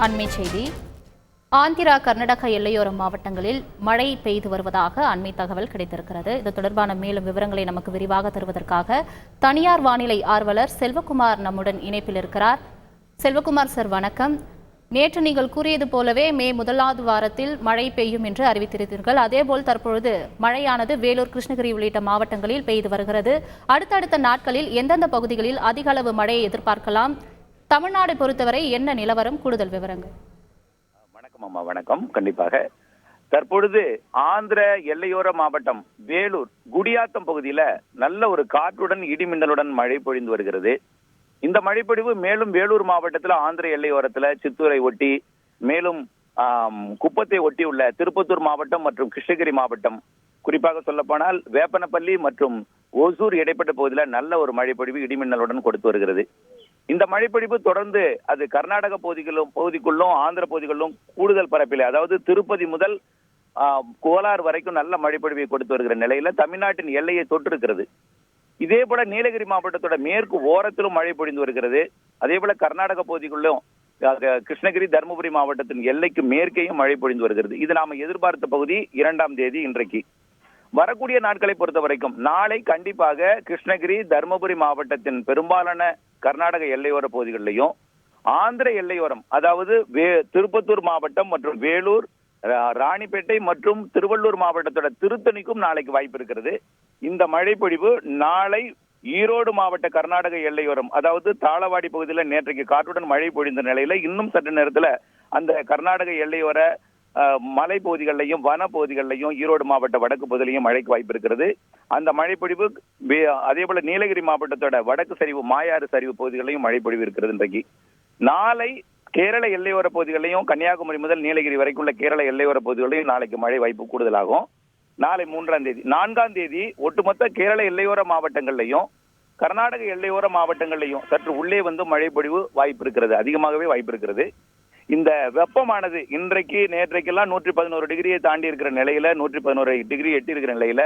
அண்மை செய்தி. ஆந்திரா கர்நாடகா எல்லையோர மாவட்டங்களில் மழை பெய்து வருவதாக அண்மை தகவல் கிடைத்திருக்கிறது. இது தொடர்பான மேலும் விவரங்களை நமக்கு விரிவாக தருவதற்காக தனியார் வானிலை ஆர்வலர் செல்வகுமார் நம்முடன் இணைப்பில் இருக்கிறார். செல்வகுமார் சார், வணக்கம். நேற்று நீங்கள் கூறியது போலவே மே முதலாவது வாரத்தில் மழை பெய்யும் என்று அறிவித்திருந்தீர்கள். அதேபோல் தற்பொழுது மழையானது வேலூர், கிருஷ்ணகிரி உள்ளிட்ட மாவட்டங்களில் பெய்து வருகிறது. அடுத்தடுத்த நாட்களில் எந்தெந்த பகுதிகளில் அதிக அளவு மழையை எதிர்பார்க்கலாம்? தமிழ்நாடு பொறுத்தவரை என்ன நிலவரம்? கூடுதல் விவரங்கள். வணக்கம் அம்மா. வணக்கம். கண்டிப்பாக தற்பொழுது ஆந்திர எல்லையோர மாவட்டம் வேலூர் குடியாத்தம் பகுதியில நல்ல ஒரு காற்றுடன் இடிமின்னலுடன் மழை பொழிந்து வருகிறது. இந்த மழைப்பொழிவு மேலும் வேலூர் மாவட்டத்தில் ஆந்திர எல்லையோரத்துல சித்தூரை ஒட்டி, மேலும் குப்பத்தை ஒட்டி உள்ள திருப்பத்தூர் மாவட்டம் மற்றும் கிருஷ்ணகிரி மாவட்டம், குறிப்பாக சொல்லப்போனால் வேப்பனப்பள்ளி மற்றும் ஓசூர் இடைப்பட்ட பகுதியில நல்ல ஒரு மழைப்பொழிவு இடிமின்னலுடன் கொடுத்து வருகிறது. இந்த மழைப்பொழிவு தொடர்ந்து அது கர்நாடக பகுதிக்குள்ளும் ஆந்திர பகுதிகளிலும் கூடுதல் பரப்பில், அதாவது திருப்பதி முதல் கோலார் வரைக்கும் நல்ல மழைப்பொழிவை கொடுத்து வருகிற நிலையில தமிழ்நாட்டின் எல்லையை தொற்றிருக்கிறது. இதே போல நீலகிரி மாவட்டத்தோட மேற்கு ஓரத்திலும் மழை பொழிந்து வருகிறது. அதே போல கர்நாடக பகுதிக்குள்ளும் கிருஷ்ணகிரி, தருமபுரி மாவட்டத்தின் எல்லைக்கு மேற்கேயும் மழை பொழிந்து வருகிறது. இது நாம எதிர்பார்த்த பகுதி 2ஆம் தேதி இன்றைக்கு. வரக்கூடிய நாட்களை பொறுத்த வரைக்கும் நாளை கண்டிப்பாக கிருஷ்ணகிரி, தருமபுரி மாவட்டத்தின் பெரும்பாலான கர்நாடக எல்லையோர பகுதிகளிலையும், ஆந்திர எல்லையோரம் அதாவது திருப்பத்தூர் மாவட்டம் மற்றும் வேலூர், ராணிப்பேட்டை மற்றும் திருவள்ளூர் மாவட்டத்தோட திருத்தணிக்கும் நாளைக்கு வாய்ப்பு இருக்கிறது. இந்த மழைப்பொழிவு நாளை ஈரோடு மாவட்ட கர்நாடக எல்லையோரம், அதாவது தாளவாடி பகுதியில் நேற்றைக்கு காற்றுடன் மழை பொழிந்த நிலையில இன்னும் சற்று நேரத்துல அந்த கர்நாடக எல்லையோர மலை பகுதிகளிலையும் வன பகுதிகளிலையும் ஈரோடு மாவட்ட வடக்கு பகுதியிலையும் மழைக்கு வாய்ப்பு இருக்கிறது. அந்த மழைப்பொழிவு அதே போல நீலகிரி மாவட்டத்தோட வடக்கு சரிவு, மாயாறு சரிவு பகுதிகளிலையும் மழைப்பொழிவு இருக்கிறது. இன்றைக்கு நாளை கேரள எல்லையோர பகுதிகளிலையும் கன்னியாகுமரி முதல் நீலகிரி வரைக்கும் உள்ள கேரள எல்லையோர பகுதிகளிலையும் நாளைக்கு மழை வாய்ப்பு கூடுதலாகும். நாளை 3ஆம் தேதி, 4ஆம் தேதி ஒட்டுமொத்த கேரள எல்லையோர மாவட்டங்கள்லையும் கர்நாடக எல்லையோர மாவட்டங்கள்லையும் சற்று உள்ளே வந்து மழை பொழிவு வாய்ப்பு இருக்கிறது, அதிகமாகவே வாய்ப்பு இருக்கிறது. இந்த வெப்பமானது இன்றைக்கு நேற்றைக்கெல்லாம் 111 டிகிரியை தாண்டி இருக்கிற நிலையில, 111 டிகிரி எட்டி இருக்கிற நிலையில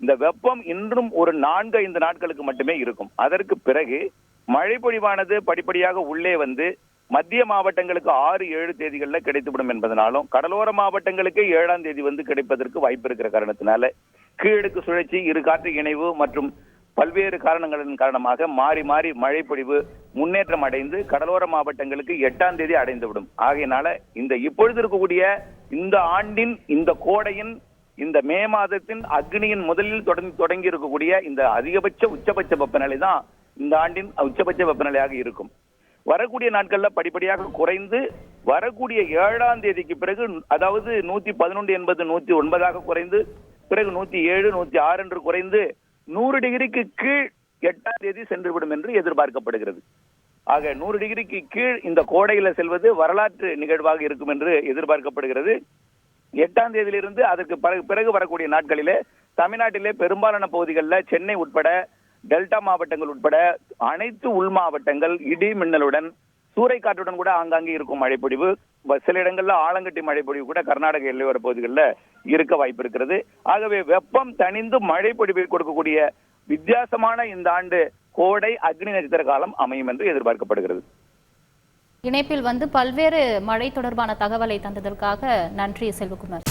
இந்த வெப்பம் இன்றும் ஒரு 4-5 நாட்களுக்கு மட்டுமே இருக்கும். அதற்கு பிறகு மழை பொழிவானது படிப்படியாக உள்ளே வந்து மத்திய மாவட்டங்களுக்கு 6-7 தேதிகளில் கிடைத்துவிடும் என்பதனாலும், கடலோர மாவட்டங்களுக்கு 7ஆம் தேதி வந்து கிடைப்பதற்கு வாய்ப்பு இருக்கிற காரணத்தினால கீழடுக்கு சுழற்சி, இரு காற்று இணைவு மற்றும் பல்வேறு காரணங்களின் காரணமாக மாறி மாறி மழைப்பொழிவு முன்னேற்றம் அடைந்து கடலோர மாவட்டங்களுக்கு 8ஆம் தேதி அடைந்துவிடும். ஆகையினால இந்த இப்பொழுது இருக்கக்கூடிய இந்த ஆண்டின் இந்த கோடையின் இந்த மே மாதத்தின் அக்னியின் முதலில் தொடங்கி இருக்கக்கூடிய இந்த அதிகபட்ச உச்சபட்ச வெப்பநிலை தான் இந்த ஆண்டின் உச்சபட்ச வெப்பநிலையாக இருக்கும். வரக்கூடிய நாட்கள்ல படிப்படியாக குறைந்து வரக்கூடிய 7ஆம் தேதிக்கு பிறகு, அதாவது 111 என்பது 109 குறைந்து, பிறகு 107, 106 என்று குறைந்து 100 டிகிரிக்கு கீழ் 8ஆம் தேதி சென்றுவிடும் என்று எதிர்பார்க்கப்படுகிறது. ஆக 100 டிகிரிக்கு கீழ் இந்த கோடையில செல்வது வரலாற்று நிகழ்வாக இருக்கும் என்று எதிர்பார்க்கப்படுகிறது. 8ஆம் தேதியிலிருந்து அதற்கு பிறகு வரக்கூடிய நாட்களிலே தமிழ்நாட்டிலே பெரும்பாலான பகுதிகளில் சென்னை உட்பட, டெல்டா மாவட்டங்கள் உட்பட அனைத்து உள் மாவட்டங்கள் இடி மின்னலுடன் சூறைக்காற்றுடன் கூட ஆங்காங்கே இருக்கும் மழைப்பொழிவு. சில இடங்கள்ல ஆலங்கட்டி மழைப்பொழிவு கூட கர்நாடக எல்லையோர பகுதிகளில் இருக்க வாய்ப்பு இருக்கிறது. ஆகவே வெப்பம் தணிந்து மழைப்பொழிவை கொடுக்கக்கூடிய வித்தியாசமான இந்த ஆண்டு கோடை அக்னி நட்சத்திர காலம் அமையும் என்று எதிர்பார்க்கப்படுகிறது. இணைப்பில் வந்து பல்வேறு மழை தொடர்பான தகவலை தந்ததற்காக நன்றி செல்வகுமார்.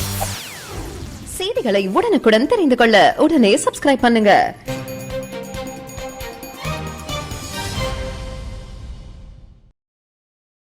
செய்திகளை உடனுக்குடன் தெரிந்து கொள்ள உடனே சப்ஸ்கிரைப் பண்ணுங்க.